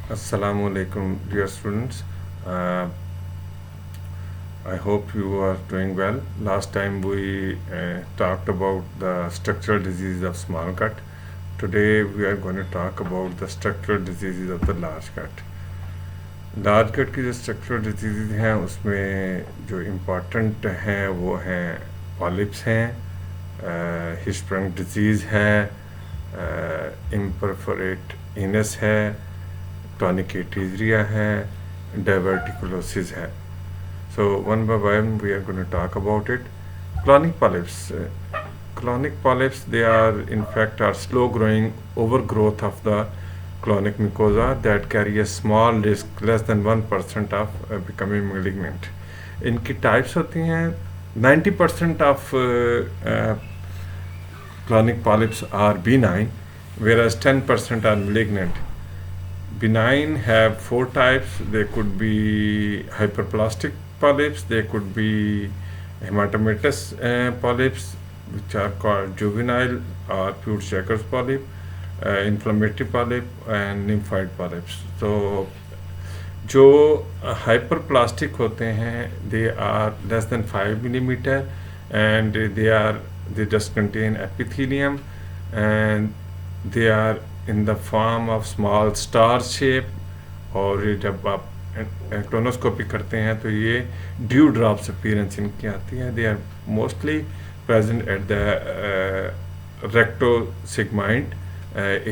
Assalamu alaikum, dear students. Uh, I hope you are doing well. Last time we talked about the structural diseases of small gut. Today we are going to talk about the structural diseases of the large gut. Large gut की जो structural disease हैं उसमें जो important हैं वो हैं polyps हैं, हिस्टरंग disease है, इम्परफोरेट इनस है, टॉनिकेटिजरिया है, डाइवर्टिकुलोसिस है. So one by one we are going to talk about it. Clonic polyps. Clonic polyps, they are in fact are slow growing overgrowth of the clonic mucosa that carry a small risk less than 1% of becoming malignant. इनकी types होती हैं. 90% of clonic polyps are benign, whereas 10% are malignant. Benign have four types. They could be hyperplastic polyps, they could be hematomatous polyps, which are called juvenile or Peutz-Jeghers polyp, inflammatory polyp, and lymphoid polyps. So जो hyperplastic होते हैं, they are less than 5 millimeter, and they just contain epithelium, and they are in the form of small star shape. और जब आप colonoscopy करते हैं तो ये ड्यू ड्रॉप्स अपीयरेंस इनकी आती है. They are mostly present at the rectosigmoid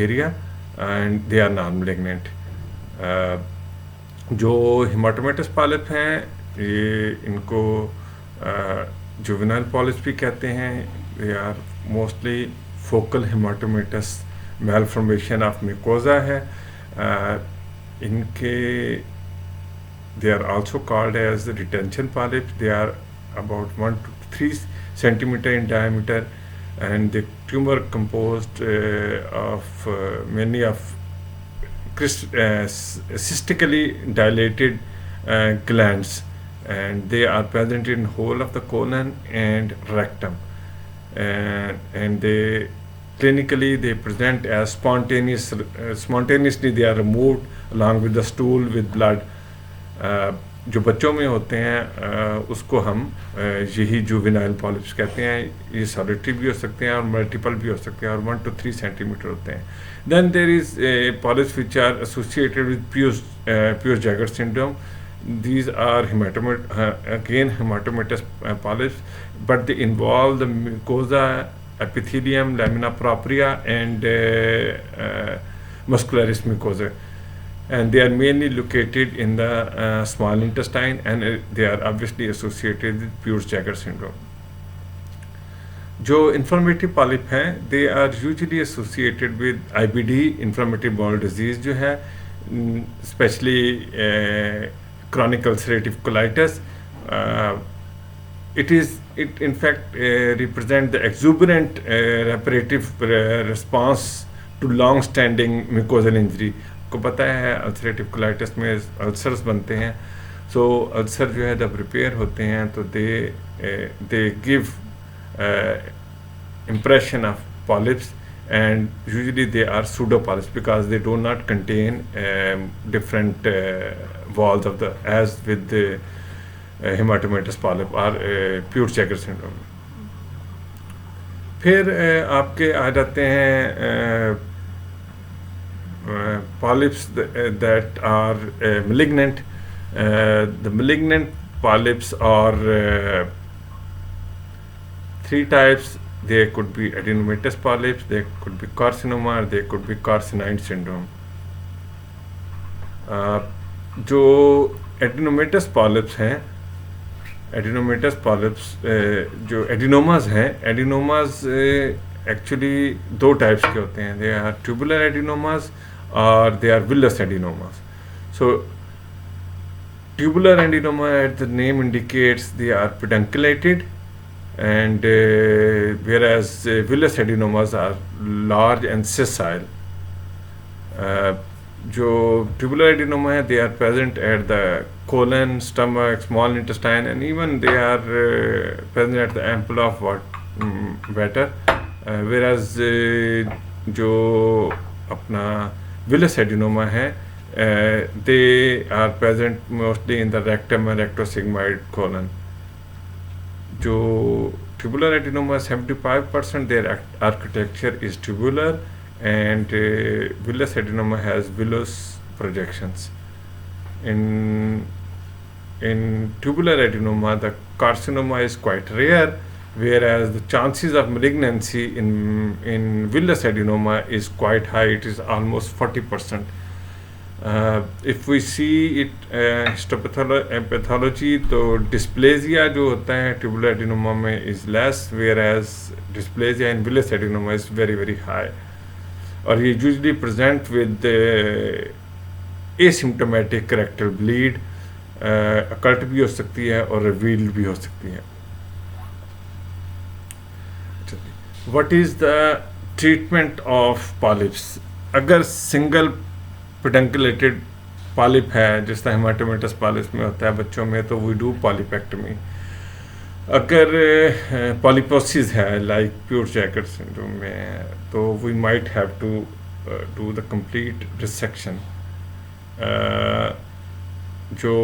area and they are non malignant. जो हेमाटोमेटस पॉलिप हैं ये इनको जुवेनाइल पॉलिप्स भी कहते हैं. They are mostly focal hamartomatous malformation of mucosa है. इनके they are also called as the retention polyps. They are about 1 to 3 centimeter in diameter, and the tumor composed of many of cystically dilated glands, and they are present in whole of the colon and rectum, and they clinically they present as spontaneously they are removed along with the stool with blood. जो बच्चों में होते हैं उसको हम यही juvenile polyps कहते हैं. ये सॉलिटरी भी हो सकते हैं और मल्टीपल भी हो सकते हैं और 1 to 3 सेंटीमीटर होते हैं. Then there is polyps which are associated with Peutz-Jeghers syndrome. These are hematomatous polyps, but they involve the mucosa, epithelium, lamina propria, and muscularis mucosa, and they are mainly located in the small intestine, and they are obviously associated with Peutz-Jeghers syndrome. जो inflammatory polyp हैं, they are usually associated with IBD, inflammatory bowel disease जो है, especially chronic ulcerative colitis. It in fact represent the exuberant reparative response to long-standing mucosal injury. को पता है ulcerative colitis में ulcers बनते हैं. सो अल्सर जो है जब रिपेयर होते हैं तो they give impression of polyps, and usually they are pseudopolyps because they do not contain different walls of the as with the hematomatous polyp or Peutz-Jeghers syndrome. फिर आपके आ जाते हैं polyps that are malignant. The malignant polyps are three types. There could be adenomatous polyps, there could be carcinoma, there could be carcinoid syndrome. जो adenomatous polyps हैं, adenomatous polyps जो adenomas हैं, adenomas actually दो types के होते हैं. They are tubular adenomas or they are villous adenomas. So tubular adenoma, as the name indicates, they are pedunculated, and whereas villous adenomas are large and sessile. जो tubular adenoma है, they are present at the colon, stomach, small intestine, and even they are present at the ample of water. Whereas जो अपना villous adenoma है they are present mostly in the rectum and rectosigmoid colon. जो tubular adenoma 75% their architecture is tubular, and villous adenoma has villous projections. In tubular adenoma, the carcinoma is quite rare, whereas the chances of malignancy in villous adenoma is quite high. It is almost 40%. If we see it histopathology, तो dysplasia जो होता है tubular adenoma में is less, whereas dysplasia in villous adenoma is very very high. और ये usually present with asymptomatic rectal bleed, occult भी हो सकती है और revealed भी हो सकती है. What is the treatment of polyps? अगर single pedunculated polyp है, जिस तरह हेमाटोमेटस पॉलिप्स में होता है बच्चों में, तो वी डू पॉलिपेक्टमी. अगर पॉलिपोसिस है लाइक प्योर जैकेट सिंड्रोम में है, तो we might have to do the complete resection. जो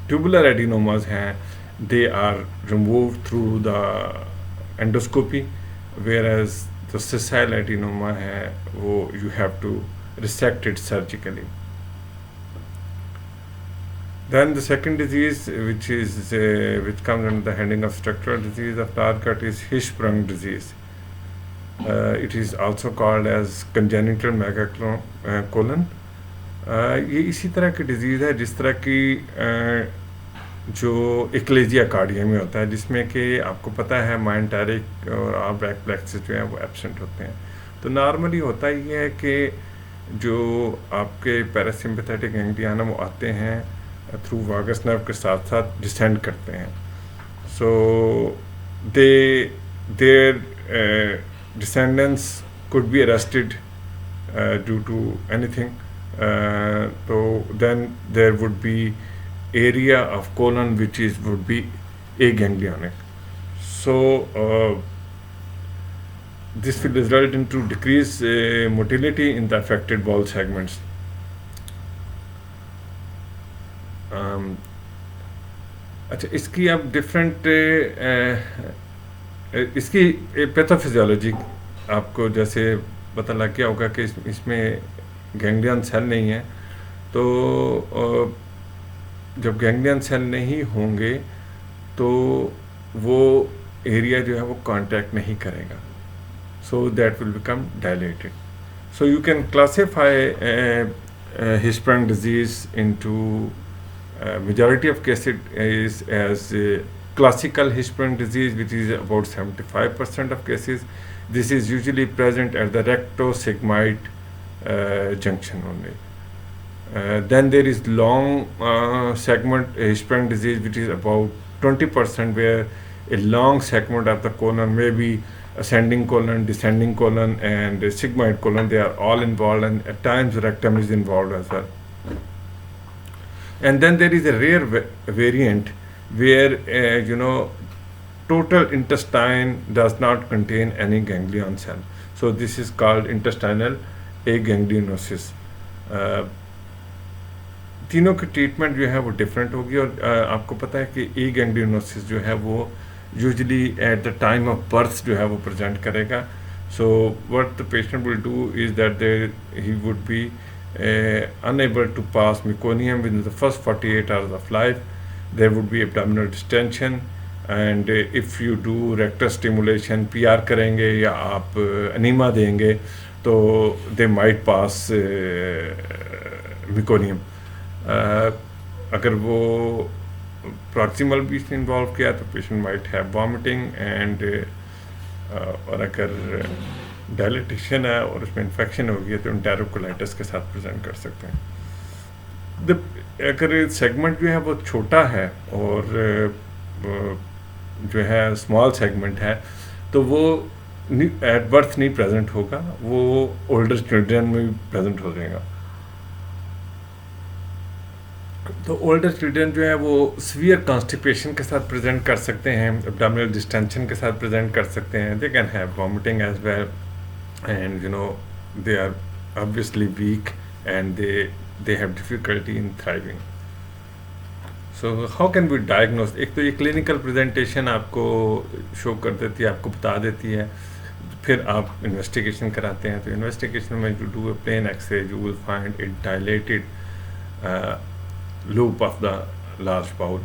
ट्यूबुलर एडिनोमास हैं, they are remove through the endoscopy, whereas the sessile adenoma है वो you have to resect it surgically. Then the second disease which comes under the heading of structural disease of Target is Hirschsprung disease. It is also called as congenital megacolon. ये इसी तरह की disease है जिस तरह की जो एक्लेजिया cardia में होता है, जिसमें कि आपको पता है माइंटारिक और ब्रैक प्लेक्सिस जो है वो एब्सेंट होते हैं. तो नॉर्मली होता ये है कि जो आपके पैरासिम्पैथेटिक गैंग्लियन वो आते हैं थ्रू वागस नर्व के साथ साथ डिसेंड करते हैं. So their descendants could be arrested due to anything. तो then there would be area of colon which would be aganglionic. So this will result into decreased motility in the affected bowel segments. अच्छा, इसकी अब different इसकी pathophysiology आपको जैसे पता लग गया होगा कि इसमें गैंग्लियन सेल नहीं है. तो जब गैंग्लियन सेल नहीं होंगे तो वो एरिया जो है वो कांटेक्ट नहीं करेगा, so that will become dilated. So you can classify Hirschsprung disease into majority of cases is as classical Hirschsprung disease, which is about 75% of cases. This is usually present at the rectosigmoid junction only. Then there is long segment Hirschsprung disease, which is about 20%, where a long segment of the colon, maybe ascending colon, descending colon, and sigmoid colon, they are all involved, and at times rectum is involved as well. And then there is a rare variant where total intestine does not contain any ganglion cell. So this is called intestinal aganglionosis. तीनों की treatment जो है वो different होगी. और आपको पता है कि ई गैंग्लियोनोसिस जो है वो usually at the time of birth जो है वो प्रेजेंट करेगा. So what the patient will do is that he would be unable to pass meconium within the first 48 hours of life. There would be abdominal distension, and if you do rectal stimulation, PR करेंगे या आप enema देंगे, तो they might pass meconium. अगर वो proximal भी involve किया तो patient might have vomiting and और अगर डायलिटेशन है और उसमें इन्फेक्शन हो गई तो एंटेरोकोलाइटिस के साथ प्रेजेंट कर सकते हैं. अगर सेगमेंट जो है वो छोटा है और जो है स्मॉल सेगमेंट है, तो वो एट बर्थ नहीं प्रेजेंट होगा, वो ओल्डर चिल्ड्रन में भी प्रेजेंट हो जाएगा. तो ओल्डर चिल्ड्रन जो है वो सीवियर कॉन्स्टिपेशन के साथ प्रेजेंट कर सकते हैं, एब्डोमिनल डिस्टेंशन के साथ प्रेजेंट कर सकते हैं. They can have vomiting as well, and they are obviously weak and they have difficulty in thriving. So how can be diagnose? एक तो ये क्लिनिकल प्रेजेंटेशन आपको शो कर देती है, आपको बता देती है, फिर आप इन्वेस्टिगेशन कराते हैं. तो इन्वेस्टिगेशन में you do a plain x-ray, you will find it dilated loop of the large bowel,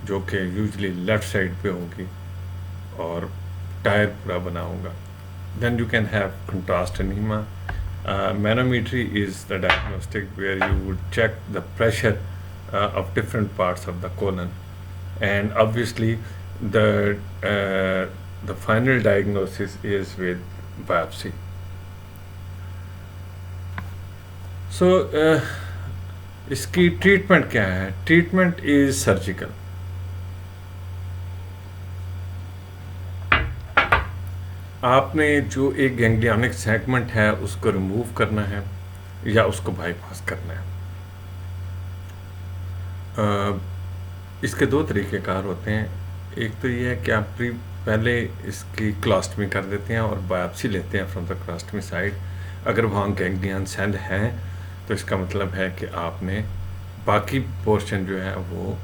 जो कि यूजली लेफ्ट साइड पे होगी और टायर पूरा बना होगा. Then you can have contrast enema. Manometry is the diagnostic where you would check the pressure of different parts of the colon, and obviously the final diagnosis is with biopsy. So इसकी treatment क्या है? Treatment is surgical. आपने जो एक ganglionic segment है उसको remove करना है या उसको बाईपास करना है. इसके दो तरीक़ेकार होते हैं. एक तो ये है कि आप पहले इसकी क्लास्टमी कर देते हैं और बायोप्सी लेते हैं फ्रॉम द क्लास्टमी साइड. अगर वहाँ गैंग्लियन सेल हैं तो इसका मतलब है कि आपने बाकी पोर्शन जो है वो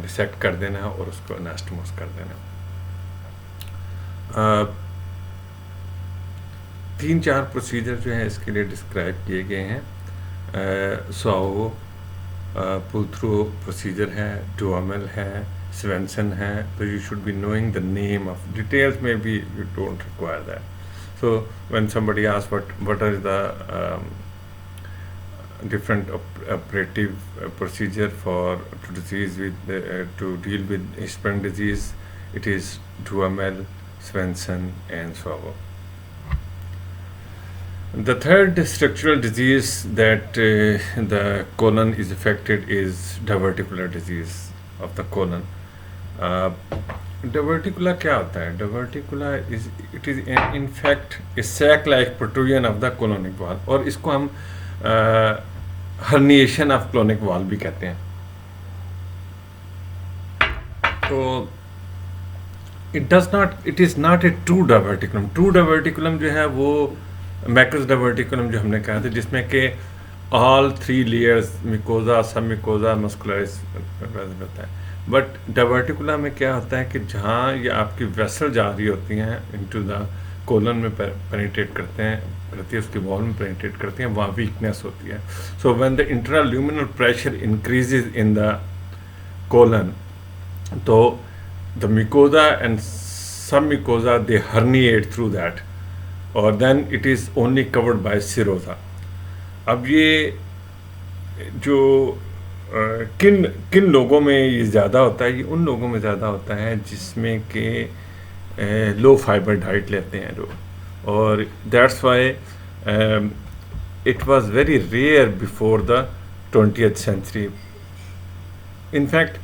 रिसेक्ट कर देना है और उसको एनास्टोमोस कर देना. 3-4 प्रोसीजर जो है इसके लिए डिस्क्राइब किए गए हैं. सो पुल थ्रू प्रोसीजर है, डुओमेल है, स्वेंसन है. तो you should be knowing the name of details में भी you don't require that. So when somebody asks what are the different operative procedure for disease with to deal with Hirschsprung disease, it is Duhamel, Swenson and so on. The third structural disease that the colon is affected is diverticular disease of the colon. Diverticula क्या होता है? Diverticula is in fact a sac-like protrusion of the colonic wall, और इसको हम herniation of colonic wall भी कहते हैं. तो it is not a true diverticulum. True diverticulum जो है वो मैक्रस डाइवर्टिकुलम जो हमने कहा था, जिसमें कि ऑल 3 लेयर्स मिकोजा, सब मिकोजा, मस्कुलरिस प्रेजेंट होता है. बट डाइवर्टिकुला में क्या होता है कि जहाँ ये आपकी वेसल जा रही होती हैं इनटू द कोलन में पेनिट्रेट करती है, उसकी वॉल में पेनिट्रेट करती हैं, वहाँ वीकनेस होती है. So when the intraluminal pressure increases in the colon, तो the mucosa and submucosa they herniate through that, और then it is only covered by serosa. अब ये जो किन लोगों में ये ज़्यादा होता है, ये उन लोगों में ज़्यादा होता है जिसमें कि लो फाइबर डाइट लेते हैं लोग, और that's why it was very rare before the 20th century. In fact,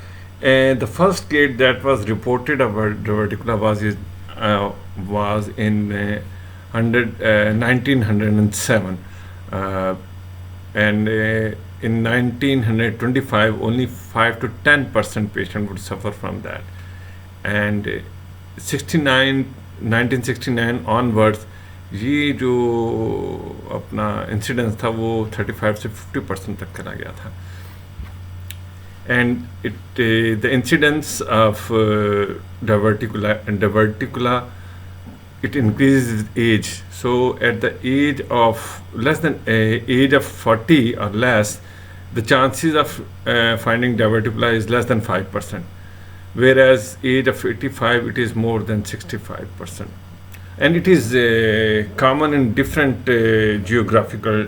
the first case that was reported about diverticula was in 1907, and in 1925 only 5 to 10% patient would suffer from that, and 1969 onwards ये जो अपना incidence था वो 35 से 50% तक चला गया था. And the incidence of diverticula, it increases with age. So at the age of age of 40 or less, the chances of finding diverticula is less than 5%, whereas age of 85 it is more than 65%, and it is common in different geographical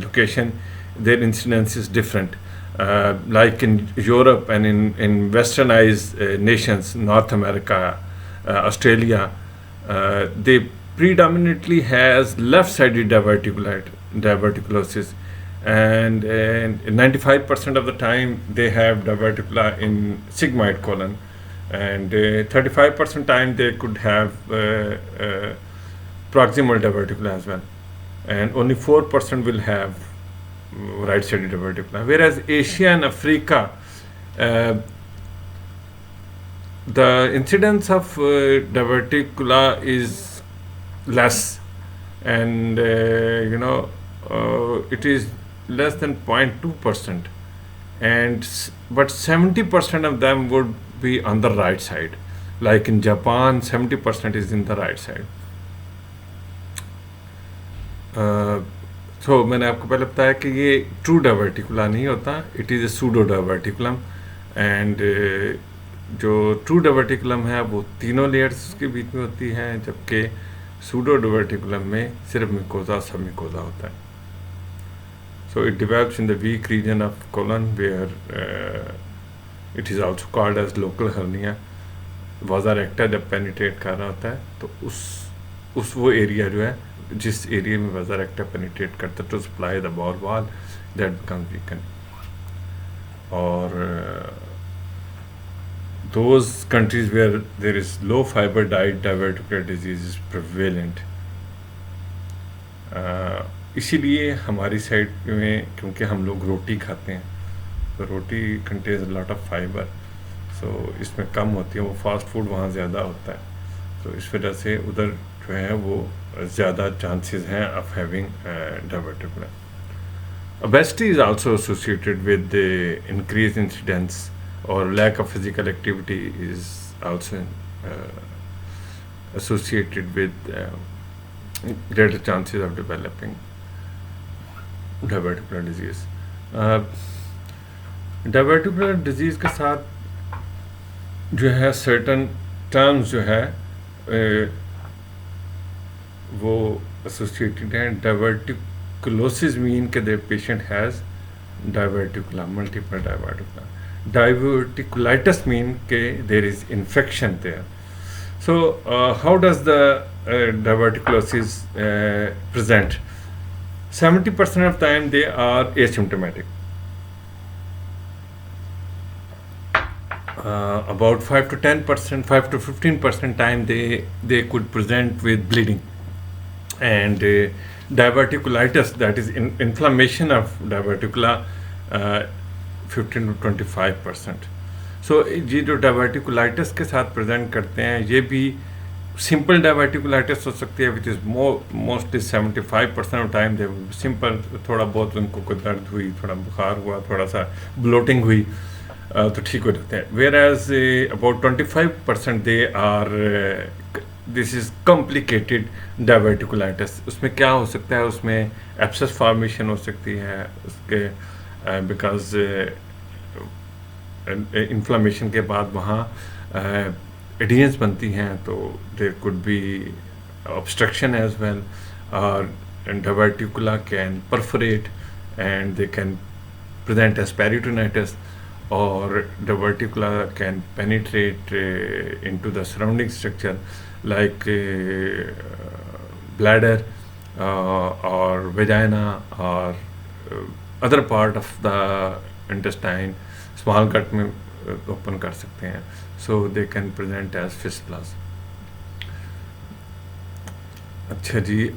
location. Their incidence is different. Like in Europe and in westernized nations, North America, Australia, they predominantly has left-sided diverticulosis, and 95% of the time they have diverticula in sigmoid colon, and 35% time they could have proximal diverticula as well, and only 4% will have right-sided diverticula. Whereas Asia and Africa, the incidence of diverticula is less, and it is less than 0.2%, but 70% of them would be on the right side. Like in Japan, 70% is in the right side. तो मैंने आपको पहले बताया कि ये true diverticula नहीं होता, it is a pseudo diverticulum. And जो ट्रू डायवर्टिकुलम है वो तीनों लेयर्स उसके बीच में होती हैं, जबकि सूडो डायवर्टिकुलम में सिर्फ मिकोजा सब मिकोजा होता है। So it develops in the weak region of colon where it is also called as local hernia. Vasa recta जब पेनिट्रेट कर रहा होता है तो उस वो एरिया जो है, जिस एरिया में वाजा रेक्टा पेनिट्रेट करता है to supply the bowel wall, that becomes weaken. और those countries where there is low fiber diet, diverticular disease is prevalent. इसीलिए हमारी साइड में, क्योंकि हम लोग रोटी खाते हैं तो रोटी कंटेन्स लॉट ऑफ फाइबर, सो इसमें कम होती है, वो फास्ट फूड वहाँ ज़्यादा होता है, तो इस वजह से उधर जो है वो ज़्यादा चांसेस हैं of having diverticular. Obesity is also associated with the increased incidence, or lack of physical activity is also associated with greater chances of developing diverticular disease. Diverticular disease के साथ जो है certain terms जो है वो associated हैं. Diverticulosis mean कि the patient has diverticula, multiple diverticula. Diverticulitis mean ke there is infection there. So how does the diverticulosis present? 70% of time they are asymptomatic. About 5 to 10%, 5 to 15% time they could present with bleeding. And diverticulitis, that is inflammation of diverticula, 15 to 25%. सो ये जो diverticulitis के साथ present करते हैं, ये भी simple diverticulitis हो सकती है, which is mostly 75% of time they simple, थोड़ा बहुत उनको कोई दर्द हुई, थोड़ा बुखार हुआ, थोड़ा सा ब्लोटिंग हुई तो ठीक हो जाते हैं. Whereas about 25% they are, this is complicated diverticulitis. उसमें क्या हो सकता है, उसमें एब्सेस फॉर्मेशन हो सकती है उसके, बिकॉज इन्फ्लामेशन के बाद वहाँ एडियंस बनती हैं, तो there could be obstruction as well, और diverticula can perforate and they can present as peritonitis, और diverticula can penetrate into the surrounding structure like bladder और वेजाइना और other part of the intestine, small gut में open कर सकते हैं. So they can present as fistulas. अच्छा जी,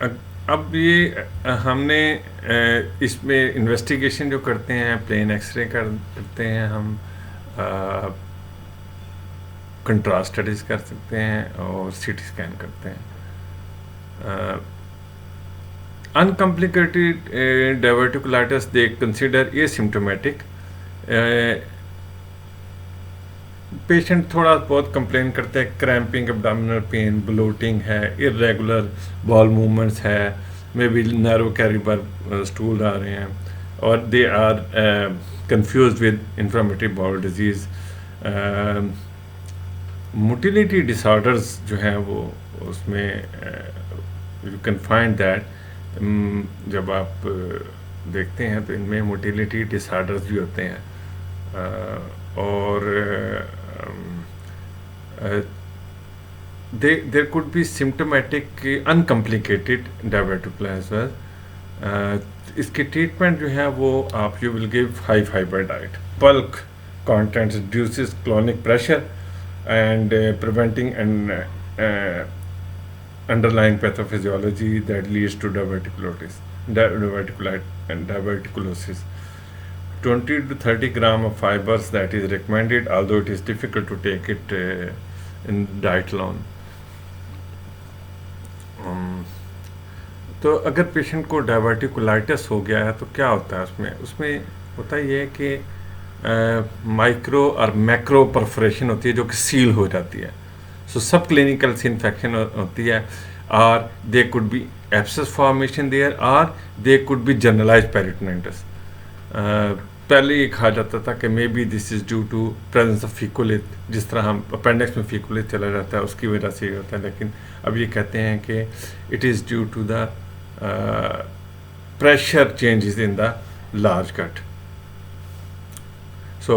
अब ये हमने इसमें इन्वेस्टिगेशन जो करते हैं, प्लेन एक्सरे करते हैं हम, कंट्रास्ट स्टडीज कर सकते हैं और सीटी स्कैन करते हैं. Uncomplicated diverticulitis they consider asymptomatic. Patient थोड़ा बहुत कंप्लेन करते हैं, क्रैम्पिंग, एब्डोमिनल पेन, ब्लोटिंग है, इरेगुलर बॉल मूवमेंट्स है, may be narrow calibre stool आ रहे हैं, और they are confuse with inflammatory bowel disease. Motility disorders जो हैं वो उसमें यू कैन फाइंड दैट. जब आप देखते हैं तो इनमें मोटिलिटी डिसऑर्डर्स भी होते हैं, और there could be symptomatic uncomplicated diverticular as well. इसके ट्रीटमेंट जो है वो आप you will give high fibre diet. Bulk content reduces clonic pressure and preventing and underlying pathophysiology that leads to diverticulosis. 20 to 30 gram of fibers that is recommended, although it is difficult to take it in diet alone. तो अगर patient को diverticulitis हो गया है तो क्या होता है उसमें? उसमें होता ये है कि माइक्रो और मैक्रो परफोरेशन होती है जो कि सील हो जाती है. सो सब क्लिनिकल से इन्फेक्शन होती है, और they could be abscess formation there, और they could be generalise peritonitis. पहले ये कहा जाता था कि maybe this is due to presence of faecolith, जिस तरह हम अपेंडिक्स में फीकोलिथ चला जाता है उसकी वजह से ये होता है. लेकिन अब ये कहते हैं कि it is due to the pressure changes in the large gut. So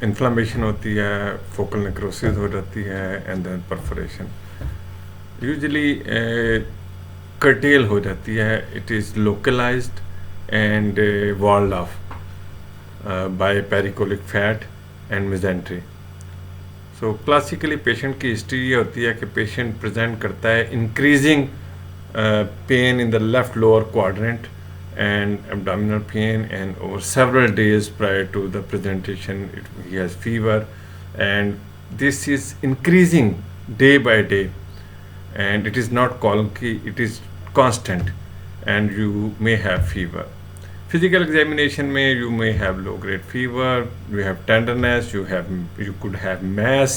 inflammation होती है, फोकल नेक्रोसिस हो जाती है, and then perforation usually curtail हो जाती है. It is localised and walled off by pericholic fat and mesentery. So classically patient की history ये होती है कि patient present करता है increasing pain in the left lower quadrant and abdominal pain, and over several days prior to the presentation he has fever, and this is increasing day by day, and it is not colloquial, it is constant, and you may have fever. Physical examination में you may have low grade fever, you have tenderness, you could have mass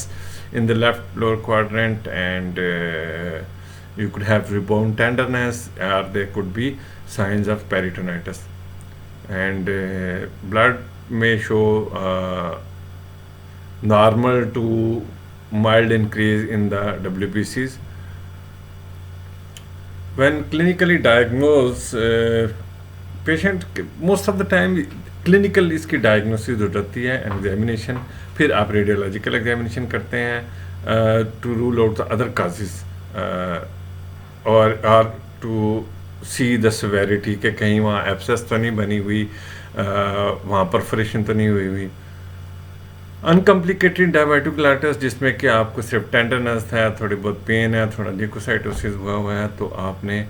in the left lower quadrant, and you could have rebound tenderness, or there could be signs of peritonitis, and blood may show normal to mild increase in the WBCs. When clinically diagnosed, patient most of the time clinical इसकी diagnosis हो जाती है, examination, फिर आप radiological examination करते हैं to rule out the other causes, और to see the severity कि कहीं वहाँ एब्सेस तो नहीं बनी हुई, वहाँ परफोरेशन तो नहीं हुई. अनकम्प्लिकेटेड डायवर्टिकुलाइटिस जिसमें कि आपको सिर्फ टेंडरनेस है, थोड़ी बहुत पेन है, थोड़ा ल्यूकोसाइटोसिस हुआ है, तो आपने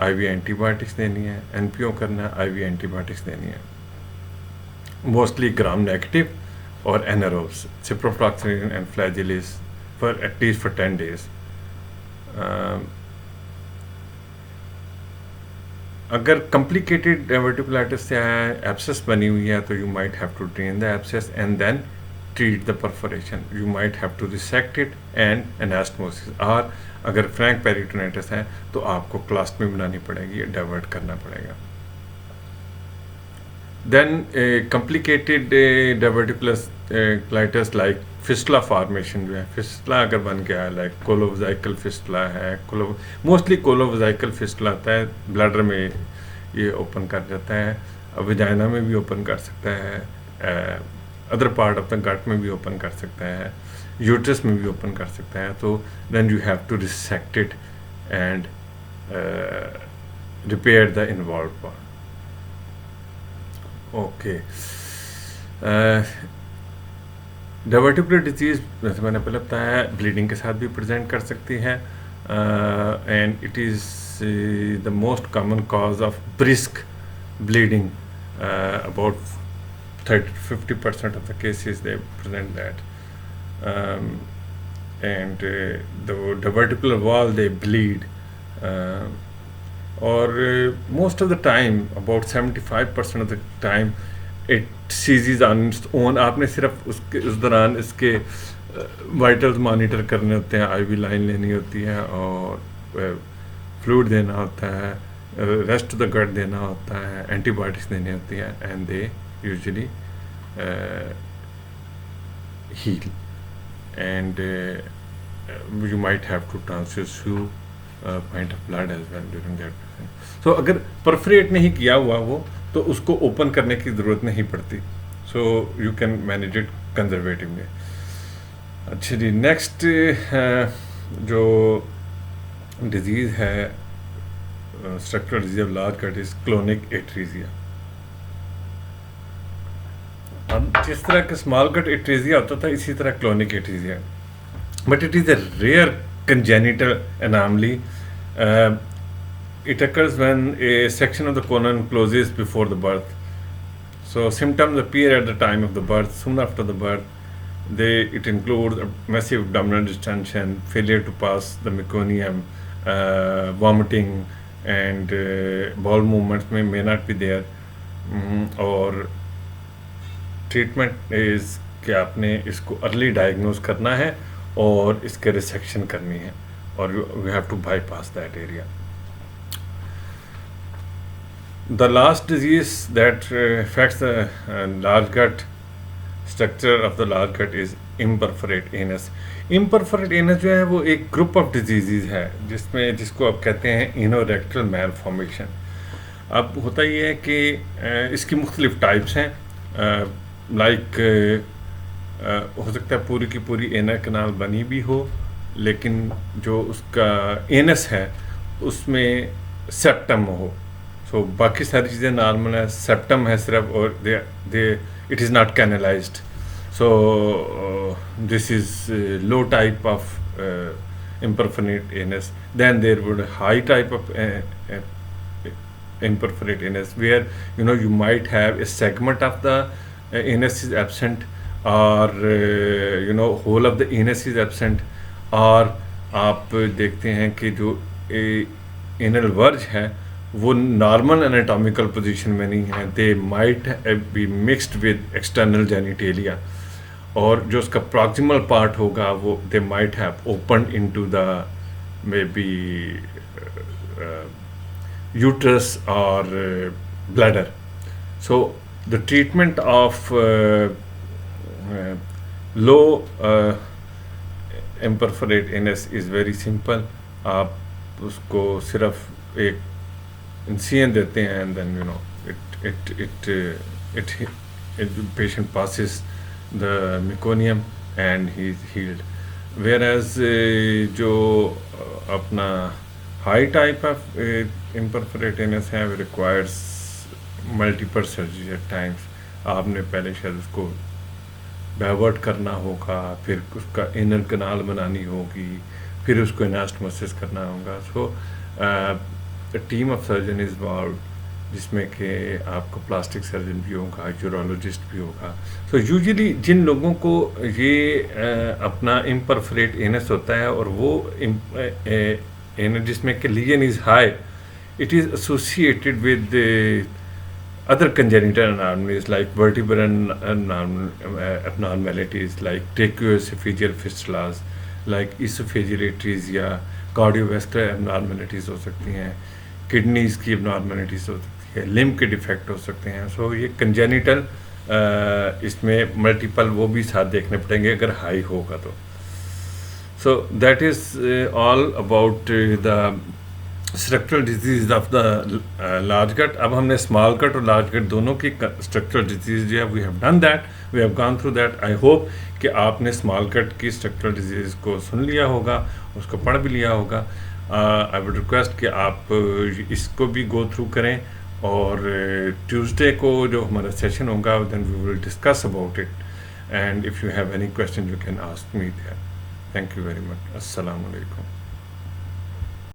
IV एंटीबायोटिक्स देनी है, NPO करना है, IV एंटीबायोटिक्स देनी है, मोस्टली ग्राम नेगेटिव और anaerobes, ciprofloxacin and Flagyl is for at least for 10 days. अगर कॉम्प्लिकेटेड डायवर्टिकुलाइटिस से एब्सेस बनी हुई है तो you might have to drain the abscess and then treat the perforation. You might have to resect it and anastomosis. और अगर Frank peritonitis है तो आपको क्लास्टमी बनानी पड़ेगी, डाइवर्ट करना पड़ेगा. Then complicated diverticulitis like fistula formation जो है, फिस्टला अगर बन गया है, लाइक कोलोवजाइकल फिस्टला है, मोस्टली कोलोवजाइकल फिस्टला आता है, ब्लैडर में ये ओपन कर जाता है, वजाइना में भी ओपन कर सकता है, other part of the gut में भी ओपन कर सकता है, यूट्रस में भी ओपन कर सकता है. तो then you have to resect it and repair the involve part. Okay, diverticular disease जैसे मैंने पहले बताया ब्लीडिंग के साथ भी प्रेजेंट कर सकती है, and it is the most common cause of brisk bleeding. About 30-50% of the cases they present that, and the diverticular wall they bleed, or most of the time, about 75% of the time it seizes on its own. आपने सिर्फ उस दौरान इसके vitals monitor करने होते हैं, IV line लेनी होती है, और फ्लूइड देना होता है, रेस्ट टू द गट देना होता है, एंटीबायोटिक्स देनी होती है, and they usually heal, and you might have to transfuse few pint of blood as well during that. So अगर परफोरेट नहीं किया हुआ वो तो उसको ओपन करने की ज़रूरत नहीं पड़ती. So you can manage it conservatively. अच्छा जी, नेक्स्ट जो डिजीज़ है structural disease of large gut is colonic atresia. जिस तरह का स्मॉल गट एट्रीजिया होता था इसी तरह colonic atresia, but it is a rare congenital anomaly. It occurs when a section of the colon closes before the birth. So symptoms appear at the time of the birth. Soon after the birth, it includes a massive abdominal distension, failure to pass the meconium, vomiting, and bowel movements may not be there. और treatment is कि आपने इसको early diagnose करना है और इसके resection करनी है, और you have to bypass that area. The last disease that affects the large gut, structure of the large gut is imperforate anus. Imperforate anus जो है वो एक ग्रुप ऑफ डिजीज़ है जिसको आप कहते हैं इनोरेक्टल मैलफॉर्मेशन. अब होता ये है कि इसकी मुख्तलिफ टाइप्स हैं. लाइक हो सकता है पूरी की पूरी एनर कनाल बनी भी हो, लेकिन जो उसका एनस है उसमें सेप्टम हो. सो बाकी सारी चीज़ें नॉर्मल है, सेप्टम है सिर्फ, और they it is not canalised. So this is low type of imperforate anus. Then there would high type of imperforate anus, where you might have a segment of the anus is absent, or whole of the anus is absent, और आप देखते हैं कि जो anal verge है वो normal anatomical position में नहीं है. They might be mixed with external genitalia, और जो उसका प्रॉक्सिमल पार्ट होगा वो they might have open into the maybe uterus और bladder. So the treatment of low imperforate anus is very simple. आप उसको सिर्फ एक इंसिजन देते हैं, and then it patient passes the meconium and he is healed. Whereas जो अपना high type of imperforate anus है requires multiple surgery at times. आपने पहले शायद उसको डाइवर्ट करना होगा, फिर उसका इनर कनाल बनानी होगी, फिर उसको एनास्टोमोसिस करना होगा. So team of surgeon is involve, जिसमें कि आपको प्लास्टिक सर्जन भी होगा, यूरोलॉजिस्ट भी होगा. सो यूजुअली जिन लोगों को ये अपना इम्परफोरेट एनस होता है और वो एनस जिसमें कि lesion is high, it is associated with other congenital anomalies like vertebral abnormalities like tracheoesophageal fistulas, like esophageal atresia, cardiovascular abnormalities हो सकती हैं, kidneys की abnormalities हो सकती है, limb के defect हो सकते हैं. So ये congenital इसमें multiple वो भी साथ देखने पड़ेंगे अगर high होगा तो. So that is all about the structural disease of the large gut. अब हमने स्मॉल गट और लार्ज गट दोनों की स्ट्रक्चरल डिजीज जो है we have done that, we have gone through that. I hope कि आपने स्मॉल गट की स्ट्रक्चरल डिजीज को सुन लिया होगा, उसको पढ़ भी लिया होगा. आई वुड रिक्वेस्ट कि आप इसको भी गो थ्रू करें, और ट्यूसडे को जो हमारा सेशन होगा then we will discuss about it, and if you have any question you can ask me there. Thank you very much. अस्सलाम वालेकुम.